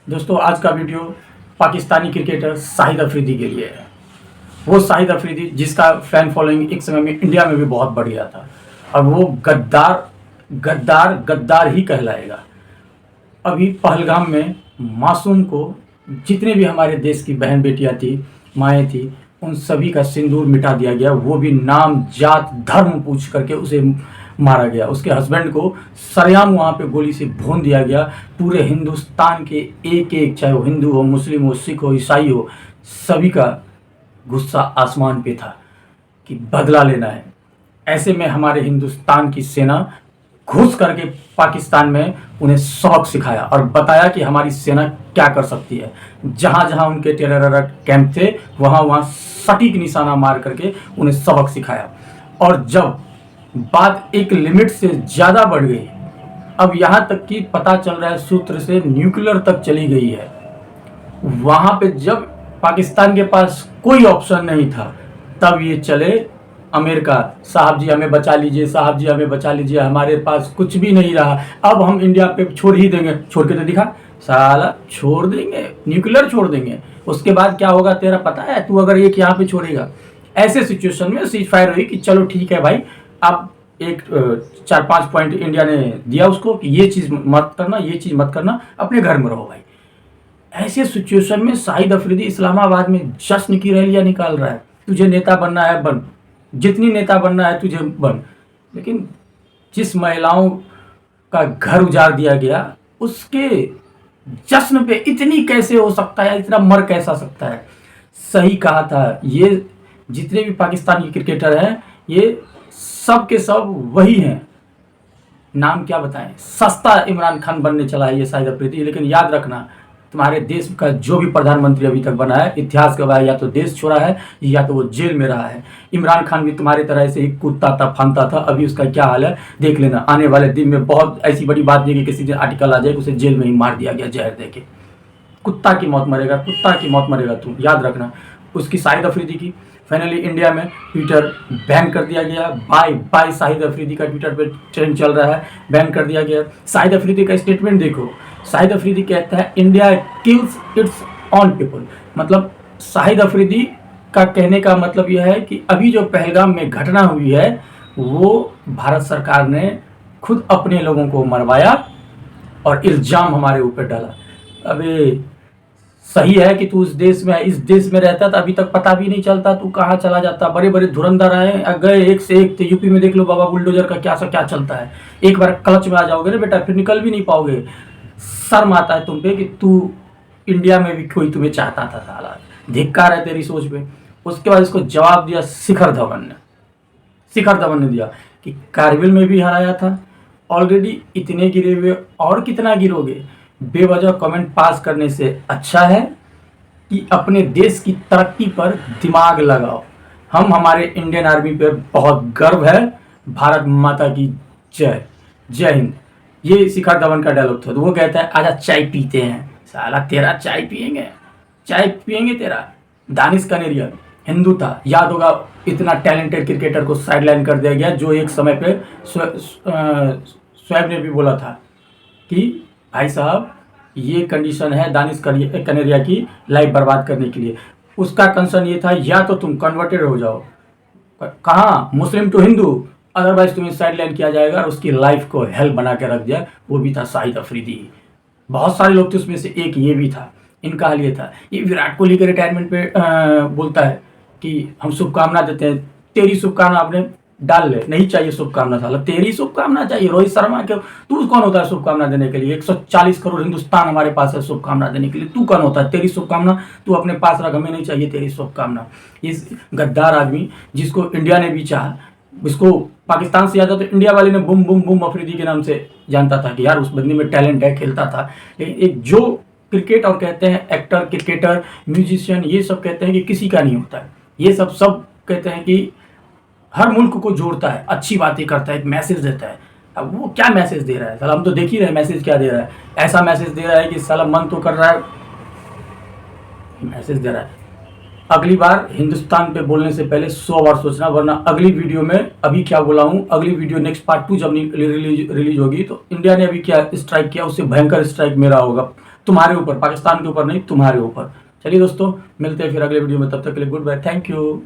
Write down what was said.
दोस्तों आज का वीडियो पाकिस्तानी क्रिकेटर शाहिद अफरीदी के लिए है। वो शाहिद अफरीदी जिसका फैन फॉलोइंग एक समय में इंडिया में भी बहुत बढ़ गया था और वो गद्दार गद्दार गद्दार ही कहलाएगा। अभी पहलगाम में मासूम को जितने भी हमारे देश की बहन बेटियां थी, माएँ थी, उन सभी का सिंदूर मिटा दिया गया। वो भी नाम जात धर्म पूछ करके उसे मारा गया। उसके हस्बैंड को सरेआम वहाँ पे गोली से भून दिया गया। पूरे हिंदुस्तान के एक एक, चाहे वो हिंदू हो, मुस्लिम हो, सिख हो, ईसाई हो, सभी का गुस्सा आसमान पे था कि बदला लेना है। ऐसे में हमारे हिंदुस्तान की सेना घुस करके पाकिस्तान में उन्हें सबक सिखाया और बताया कि हमारी सेना क्या कर सकती है। जहाँ जहाँ उनके टेरर कैंप थे वहाँ वहाँ सटीक निशाना मार करके उन्हें सबक सिखाया। और जब बात एक लिमिट से ज़्यादा बढ़ गई, अब यहाँ तक कि पता चल रहा है सूत्र से न्यूक्लियर तक चली गई है, वहाँ पे जब पाकिस्तान के पास कोई ऑप्शन नहीं था तब ये चले अमेरिका, साहब जी हमें बचा लीजिए, साहब जी हमें बचा लीजिए, हमारे पास कुछ भी नहीं रहा, अब हम इंडिया पे छोड़ ही देंगे। छोड़ के तो दिखा, साला छोड़ देंगे, न्यूक्लियर छोड़ देंगे, उसके बाद क्या होगा तेरा पता है? तू अगर एक यहाँ पे छोड़ेगा। ऐसे सिचुएशन में सीज फायर हुई कि चलो ठीक है भाई, अब एक 4-5 पॉइंट इंडिया ने दिया उसको कि ये चीज़ मत करना, ये चीज़ मत करना, अपने घर में रहो भाई। ऐसे सिचुएशन में शाहिद अफरीदी इस्लामाबाद में जश्न की रैलियां निकाल रहा है। तुझे नेता बनना है बन, जितनी नेता बनना है तुझे बन, लेकिन जिस महिलाओं का घर उजाड़ दिया गया उसके जश्न पे इतनी कैसे हो सकता है, इतना मर कैसा सकता है? सही कहा था, ये जितने भी पाकिस्तानी क्रिकेटर हैं ये सब के सब वही हैं। नाम क्या बताएं, सस्ता इमरान खान बनने चला है ये शाहिद अफरीदी। लेकिन याद रखना, तुम्हारे देश का जो भी प्रधानमंत्री अभी तक बना है, इतिहास के बाद या तो देश छोड़ा है या तो वो जेल में रहा है। इमरान खान भी तुम्हारी तरह से ही कूदता था, फांदता था, अभी उसका क्या हाल है देख लेना। आने वाले दिन में बहुत ऐसी बड़ी बात नहीं कि किसी दिन आर्टिकल आ जाए उसे जेल में ही मार दिया गया जहर दे के। कुत्ता की मौत मरेगा, कुत्ता की मौत मरेगा तू, याद रखना। उसकी शाहिद अफरीदी की फाइनली इंडिया में ट्विटर बैन कर दिया गया। बाय बाय शाहिद अफरीदी का ट्विटर पे ट्रेंड चल रहा है, बैन कर दिया गया। शाहिद अफरीदी का स्टेटमेंट देखो, शाहिद अफरीदी कहता है India kills it's on people. मतलब शाहिद अफरीदी का कहने का मतलब यह है कि अभी जो पहलगाम में घटना हुई है वो भारत सरकार ने खुद अपने लोगों को मरवाया और इल्ज़ाम हमारे ऊपर डाला। अबे सही है कि तू इस देश में रहता था, अभी तक पता भी नहीं चलता तू कहाँ चला जाता। बड़े बड़े धुरंधर आए गए, एक से एक थे। यूपी में देख लो बाबा बुलडोजर का क्या चलता है। एक बार क्लच में आ जाओगे ना बेटा, फिर निकल भी नहीं पाओगे। शर्म आता है तुम पे कि तू इंडिया में भी कोई तुम्हें चाहता था। साला धिक्कार है तेरी सोच पे। उसके बाद इसको जवाब दिया शिखर धवन ने दिया कि कारगिल में भी हराया था, ऑलरेडी इतने गिरे हुए और कितना गिरोगे। बेवजह कमेंट पास करने से अच्छा है कि अपने देश की तरक्की पर दिमाग लगाओ। हमारे इंडियन आर्मी पर बहुत गर्व है। भारत माता की जय, जय हिंद। ये शिखर धवन का डायलॉग था। तो वो कहता है आजा चाय पीते हैं। साला तेरा चाय पियेंगे तेरा। दानिश कनेरिया हिंदू था, याद होगा। इतना टैलेंटेड क्रिकेटर को साइडलाइन कर दिया गया, जो एक समय पे शोएब ने भी बोला था कि भाई साहब ये कंडीशन है दानिश कनेरिया की लाइफ बर्बाद करने के लिए। उसका कंसर्न ये था या तो तुम कन्वर्टेड हो जाओ, कहाँ मुस्लिम टू हिंदू, अदरवाइज तुम्हें साइडलाइन किया जाएगा। और उसकी लाइफ को हेल बना के रख दिया। वो भी था शाहिद अफरीदी। बहुत सारे लोग थे, उसमें से एक ये भी था। इनका हाल ये था। ये विराट कोहली के रिटायरमेंट पे बोलता है कि हम शुभकामना देते हैं। तेरी शुभकामना आपने डाल ले, नहीं चाहिए शुभकामना। साला तेरी शुभकामना चाहिए। रोहित शर्मा के तू कौन होता है शुभकामना देने के लिए? 140 करोड़ हिंदुस्तान हमारे पास है शुभकामना देने के लिए। तू कौन होता है? तेरी शुभकामना तू अपने पास रख, हमें नहीं चाहिए तेरी शुभकामना। इस गद्दार आदमी जिसको इंडिया ने भी चाहा, इसको पाकिस्तान से ज़्यादा तो इंडिया वाले ने बुम बुम बुम अफरीदी के नाम से जानता था कि यार उस बंदे में टैलेंट है, खेलता था। लेकिन एक जो क्रिकेट और कहते हैं एक्टर, क्रिकेटर, म्यूजिशियन, ये सब कहते हैं कि किसी का नहीं होता है। ये सब कहते हैं कि हर मुल्क को जोड़ता है, अच्छी बातें करता है, एक मैसेज देता है। अब वो क्या मैसेज दे रहा है साला, हम तो देख ही रहे हैं मैसेज क्या दे रहा है। ऐसा मैसेज दे रहा है कि साला मन तो कर रहा है, मैसेज दे रहा है अगली बार हिंदुस्तान पे बोलने से पहले 100 बार सोचना, वरना अगली वीडियो में अभी क्या बोला हूँ, अगली वीडियो नेक्स्ट पार्ट 2 जब रिलीज होगी तो इंडिया ने अभी क्या स्ट्राइक किया उससे भयंकर स्ट्राइक मेरा होगा तुम्हारे ऊपर, पाकिस्तान के ऊपर नहीं, तुम्हारे ऊपर। चलिए दोस्तों, मिलते हैं फिर अगले वीडियो में, तब तक के लिए गुड बाय, थैंक यू।